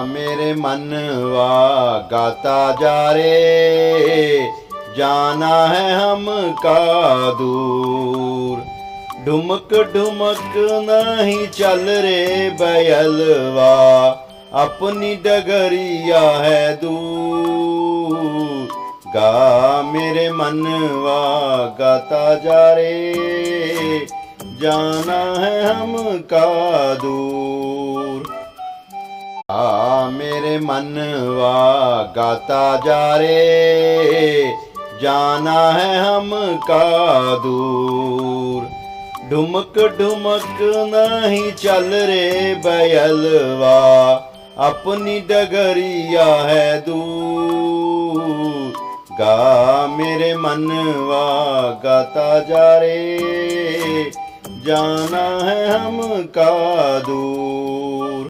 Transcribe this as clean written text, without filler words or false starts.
मेरे मनवा गाता जा रे, जाना है हमका दूर। ढुमक ढुमक नहीं चल रे बैलवा, अपनी डगरिया है दूर। गा मेरे मनवा गाता जा रे, जाना है हमका दूर। मेरे मनवा गाता जा रे, जाना है हमका दूर। ढुमक ढुमक नहीं चल रे बैलवा, अपनी डगरिया है दूर। गा मेरे मनवा गाता जा रे, जाना है हमका दूर।